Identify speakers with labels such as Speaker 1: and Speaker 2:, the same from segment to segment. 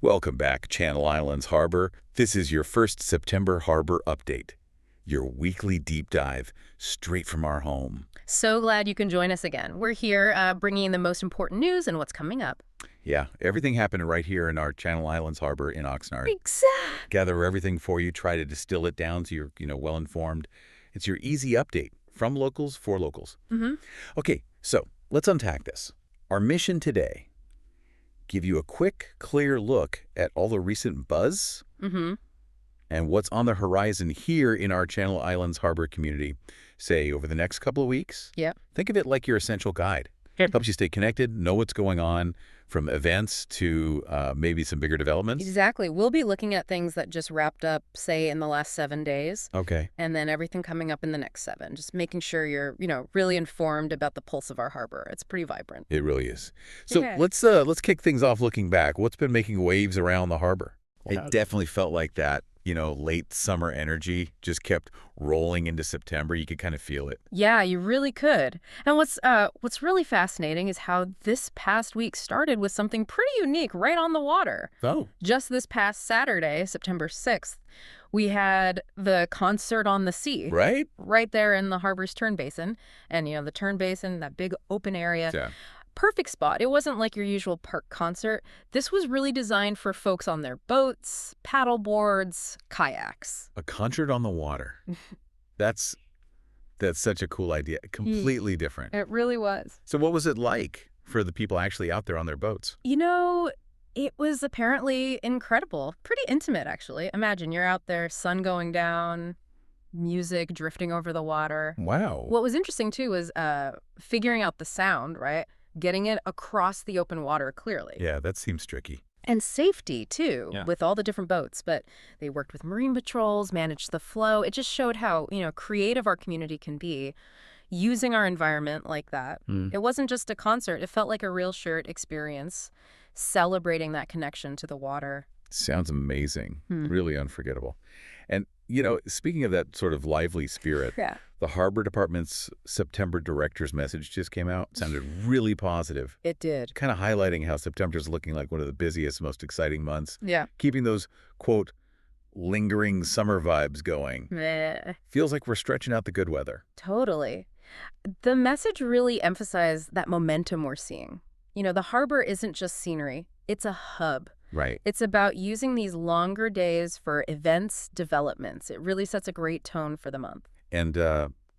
Speaker 1: Welcome back, Channel Islands Harbor. This is your first September Harbor Update, your weekly deep dive straight from our home.
Speaker 2: So glad you can join us again. We're here bringing the most important news and what's coming up.
Speaker 1: Yeah, everything happened right here in our Channel Islands Harbor in Oxnard.
Speaker 2: Exactly.
Speaker 1: Gather everything for you, try to distill it down so you're, well-informed. It's your easy update from locals for locals. Okay, so let's unpack this. Our mission today, give you a quick, clear look at all the recent buzz and what's on the horizon here in our Channel Islands Harbor community, say, over the next couple of weeks.
Speaker 2: Yep.
Speaker 1: Think of it like your essential guide. Helps you stay connected, know what's going on, from events to maybe some bigger developments.
Speaker 2: Exactly. We'll be looking at things that just wrapped up, say, in the last 7 days.
Speaker 1: Okay.
Speaker 2: And then everything coming up in the next 7. Just making sure you're, really informed about the pulse of our harbor. It's pretty vibrant.
Speaker 1: It really is. So
Speaker 2: Okay.
Speaker 1: let's kick things off looking back. What's been making waves around the harbor?
Speaker 3: Yeah.
Speaker 1: It definitely felt like that, late summer energy just kept rolling into September. You could kind of feel it.
Speaker 2: Yeah, you really could. And what's really fascinating is how this past week started with something pretty unique right on the water.
Speaker 1: Oh.
Speaker 2: Just this past Saturday, September 6th, we had the concert on the sea.
Speaker 1: Right?
Speaker 2: Right there in the harbor's turn basin. And, the turn basin, that big open area.
Speaker 1: Yeah.
Speaker 2: Perfect spot. It wasn't like your usual park concert. This was really designed for folks on their boats, paddle boards, kayaks.
Speaker 1: A concert on the water. That's such a cool idea. Completely different.
Speaker 2: It really was.
Speaker 1: So what was it like for the people actually out there on their boats?
Speaker 2: It was apparently incredible. Pretty intimate, actually. Imagine you're out there, sun going down, music drifting over the water.
Speaker 1: Wow.
Speaker 2: What was interesting, too, was figuring out the sound, right? Getting it across the open water clearly.
Speaker 1: Yeah, that seems tricky.
Speaker 2: And safety, too,
Speaker 3: Yeah.
Speaker 2: with all the different boats. But they worked with marine patrols, managed the flow. It just showed how, creative our community can be using our environment like that. It wasn't just a concert. It felt like a real shared experience, celebrating that connection to the water.
Speaker 1: Sounds amazing. Really unforgettable. And, speaking of that sort of lively spirit,
Speaker 2: Yeah.
Speaker 1: the Harbor Department's September Director's message just came out. Sounded really positive.
Speaker 2: It did.
Speaker 1: Kind of highlighting how September's looking like one of the busiest, most exciting months.
Speaker 2: Yeah.
Speaker 1: Keeping those, quote, lingering summer vibes going. Feels like we're stretching out the good weather.
Speaker 2: Totally. The message really emphasized that momentum we're seeing. The harbor isn't just scenery. It's a hub.
Speaker 1: Right.
Speaker 2: It's about using these longer days for events, developments. It really sets a great tone for the month.
Speaker 1: And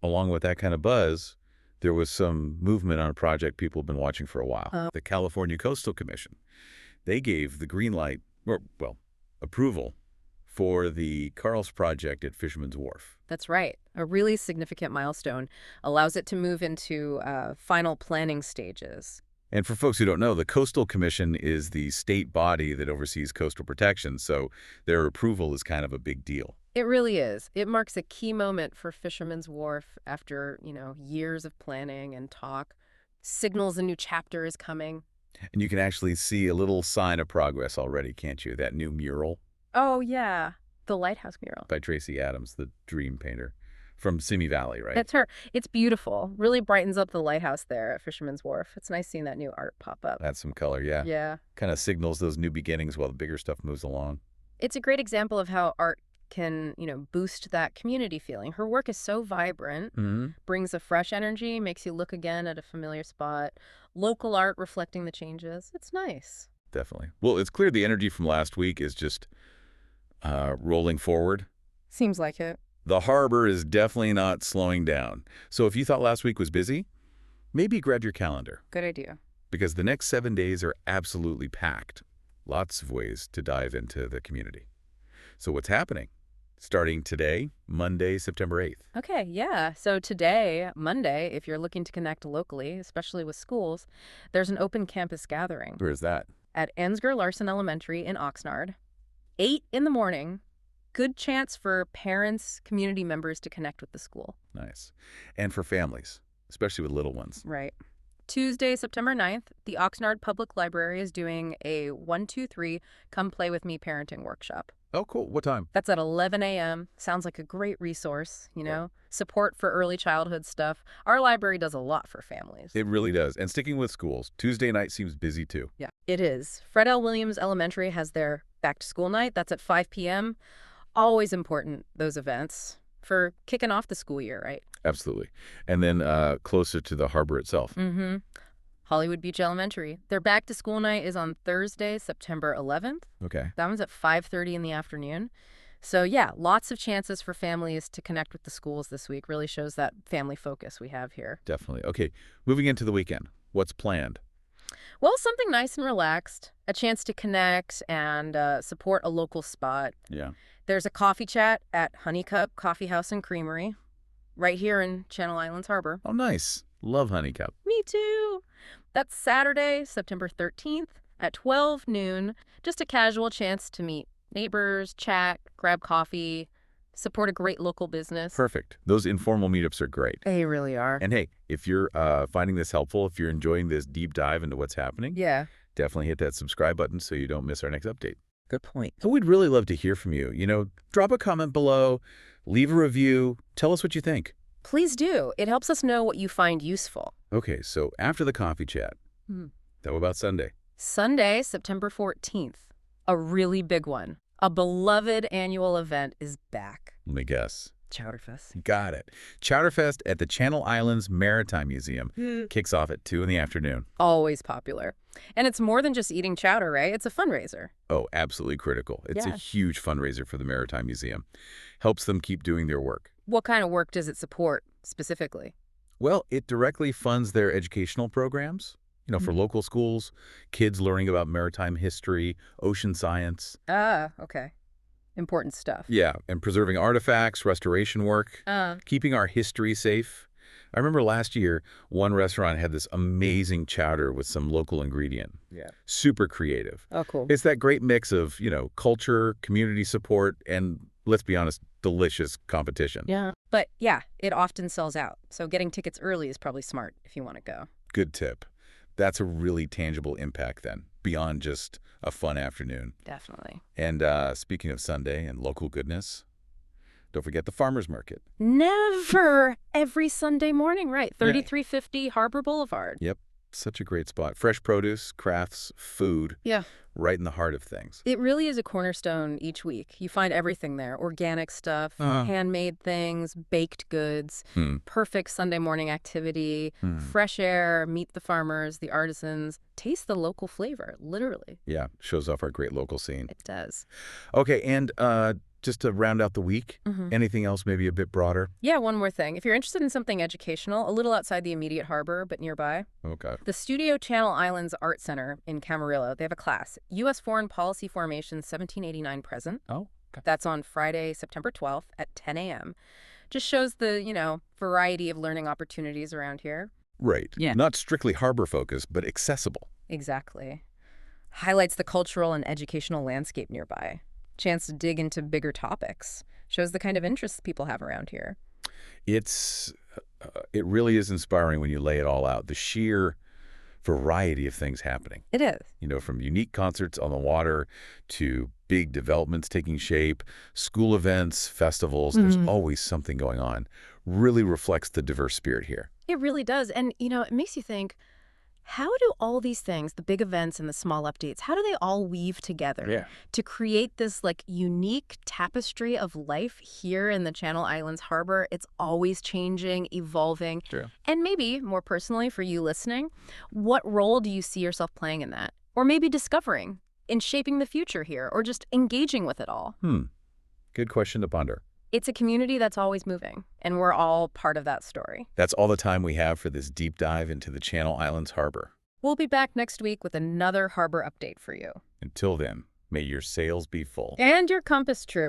Speaker 1: along with that kind of buzz, there was some movement on a project people have been watching for a while. The California Coastal Commission. They gave the green light, or, well, approval for the Carl's project at Fisherman's Wharf.
Speaker 2: That's right. A really significant milestone allows it to move into final planning stages.
Speaker 1: And for folks who don't know, the Coastal Commission is the state body that oversees coastal protection, so their approval is kind of a big deal.
Speaker 2: It really is. It marks a key moment for Fisherman's Wharf after, years of planning and talk. Signals a new chapter is coming.
Speaker 1: And you can actually see a little sign of progress already, can't you? That new mural
Speaker 2: Oh, yeah. The lighthouse mural.
Speaker 1: by Tracy Adams, the dream painter, from Simi Valley, right?
Speaker 2: That's her. It's beautiful. Really brightens up the lighthouse there at Fisherman's Wharf. It's nice seeing that new art pop up.
Speaker 1: That's some color, yeah.
Speaker 2: Yeah.
Speaker 1: Kind of signals those new beginnings while the bigger stuff moves along.
Speaker 2: It's a great example of how art can, boost that community feeling. Her work is so vibrant, brings a fresh energy, makes you look again at a familiar spot. Local art reflecting the changes. It's nice.
Speaker 1: Definitely. Well, it's clear the energy from last week is just rolling forward.
Speaker 2: Seems like it.
Speaker 1: The harbor is definitely not slowing down. So if you thought last week was busy, maybe grab your calendar,
Speaker 2: Good idea.
Speaker 1: because the next 7 days are absolutely packed. Lots of ways to dive into the community. So what's happening? Starting today, Monday, September 8th.
Speaker 2: Okay, yeah. So today, Monday, if you're looking to connect locally, especially with schools, there's an open campus gathering
Speaker 1: Where is that?
Speaker 2: at Ansgar Larson Elementary in Oxnard. 8 in the morning. Good chance for parents, community members to connect with the school.
Speaker 1: Nice. And for families, especially with little ones.
Speaker 2: Right. Tuesday, September 9th, the Oxnard Public Library is doing a 1-2-3 Come Play With Me parenting workshop.
Speaker 1: Oh, cool. What time?
Speaker 2: That's at 11 a.m. Sounds like a great resource, support for early childhood stuff. Our library does a lot for families.
Speaker 1: It really does. And sticking with schools, Tuesday night seems busy too.
Speaker 2: Yeah, it is. Fred L. Williams Elementary has their back-to-school night. That's at 5 p.m. Always important, those events, for kicking off the school year, right?
Speaker 1: Absolutely. And then closer to the harbor itself.
Speaker 2: Mm-hmm. Hollywood Beach Elementary. Their back-to-school night is on Thursday, September 11th.
Speaker 1: Okay.
Speaker 2: That one's at 5:30 in the afternoon. So, yeah, lots of chances for families to connect with the schools this week. Really shows that family focus we have here.
Speaker 1: Definitely. Okay, moving into the weekend. What's planned?
Speaker 2: Well, something nice and relaxed. A chance to connect and support a local spot.
Speaker 1: Yeah.
Speaker 2: There's a coffee chat at Honeycup Coffee House and Creamery right here in Channel Islands Harbor.
Speaker 1: Oh, nice. Love Honeycup.
Speaker 2: Me too. That's Saturday, September 13th at 12 noon. Just a casual chance to meet neighbors, chat, grab coffee, support a great local business.
Speaker 1: Perfect. Those informal meetups are great.
Speaker 2: They really are.
Speaker 1: And hey, if you're finding this helpful, if you're enjoying this deep dive into what's happening,
Speaker 2: Yeah.
Speaker 1: definitely hit that subscribe button so you don't miss our next update.
Speaker 2: Good point.
Speaker 1: And we'd really love to hear from you. Drop a comment below, leave a review, tell us what you think.
Speaker 2: Please do. It helps us know what you find useful.
Speaker 1: Okay, so after the coffee chat, how about Sunday?
Speaker 2: Sunday, September 14th. A really big one. A beloved annual event is back.
Speaker 1: Let me guess.
Speaker 2: Chowderfest.
Speaker 1: Got it. Chowderfest at the Channel Islands Maritime Museum kicks off at 2 in the afternoon.
Speaker 2: Always popular. And it's more than just eating chowder, right? It's a fundraiser.
Speaker 1: Oh, absolutely critical. It's a
Speaker 2: Yeah.
Speaker 1: huge fundraiser for the Maritime Museum. Helps them keep doing their work.
Speaker 2: What kind of work does it support specifically?
Speaker 1: Well, it directly funds their educational programs, for local schools, kids learning about maritime history, ocean science.
Speaker 2: Ah, okay. Important stuff.
Speaker 1: Yeah, and preserving artifacts, restoration work, keeping our history safe. I remember last year, one restaurant had this amazing chowder with some local ingredient.
Speaker 2: Yeah.
Speaker 1: Super creative.
Speaker 2: Oh, cool.
Speaker 1: It's that great mix of, culture, community support, and, let's be honest, delicious competition.
Speaker 2: Yeah. But yeah, it often sells out. So getting tickets early is probably smart if you want to go.
Speaker 1: Good tip. That's a really tangible impact then, beyond just a fun afternoon.
Speaker 2: Definitely.
Speaker 1: And speaking of Sunday and local goodness, don't forget the farmers market.
Speaker 2: Never every Sunday morning, right? 3350 Harbor Boulevard.
Speaker 1: Yep. Such a great spot. Fresh produce, crafts, food.
Speaker 2: Yeah.
Speaker 1: Right in the heart of things.
Speaker 2: It really is a cornerstone each week. You find everything there. Organic stuff, handmade things, baked goods, perfect Sunday morning activity, fresh air, meet the farmers, the artisans, taste the local flavor, literally.
Speaker 1: Yeah, shows off our great local scene.
Speaker 2: It does.
Speaker 1: Okay, and just to round out the week, anything else maybe a bit broader?
Speaker 2: Yeah, one more thing. If you're interested in something educational, a little outside the immediate harbor, but nearby,
Speaker 1: Okay.
Speaker 2: the Studio Channel Islands Art Center in Camarillo, they have a class, U.S. Foreign Policy Formation 1789 Present.
Speaker 1: Oh, okay.
Speaker 2: That's on Friday, September 12th at 10 a.m. Just shows the, variety of learning opportunities around here.
Speaker 1: Right.
Speaker 2: Yeah.
Speaker 1: Not strictly harbor focused, but accessible.
Speaker 2: Exactly. Highlights the cultural and educational landscape nearby. Chance to dig into bigger topics. Shows the kind of interests people have around here.
Speaker 1: It really is inspiring when you lay it all out. The sheer variety of things happening.
Speaker 2: It is.
Speaker 1: From unique concerts on the water to big developments taking shape, school events, festivals. There's always something going on. Really reflects the diverse spirit here.
Speaker 2: It really does. And, it makes you think, how do all these things, the big events and the small updates, how do they all weave together to create this unique tapestry of life here in the Channel Islands Harbor? It's always changing, evolving.
Speaker 1: True.
Speaker 2: And maybe, more personally for you listening, what role do you see yourself playing in that? Or maybe discovering in shaping the future here, or just engaging with it all?
Speaker 1: Good question to ponder.
Speaker 2: It's a community that's always moving, and we're all part of that story.
Speaker 1: That's all the time we have for this deep dive into the Channel Islands Harbor.
Speaker 2: We'll be back next week with another harbor update for you.
Speaker 1: Until then, may your sails be full.
Speaker 2: And your compass true.